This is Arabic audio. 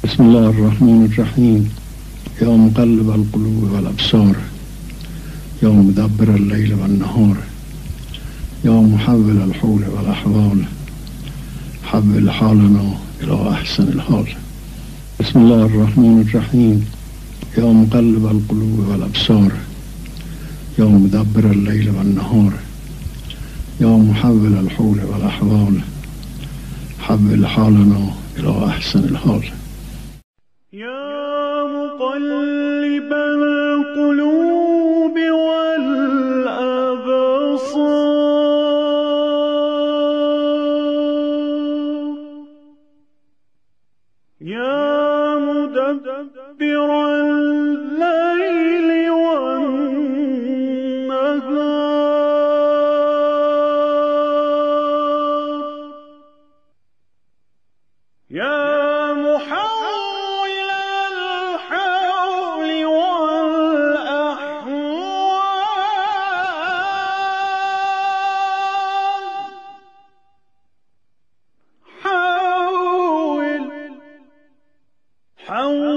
بسم الله الرحمن الرحيم. يا مقلب القلوب والأبصار، يا مدبر الليل والنهار، يا محول الحول والأحوال، حول حالنا إلى أحسن الحال. بسم الله الرحمن الرحيم. يا مقلب القلوب والأبصار، يا مدبر الليل والنهار، يا محول الحول والأحوال، حول حالنا إلى أحسن الحال. يا مقلب القلوب والأبصار، يا مدبر الليل والنهار، يا محول الحول والأحوال، حول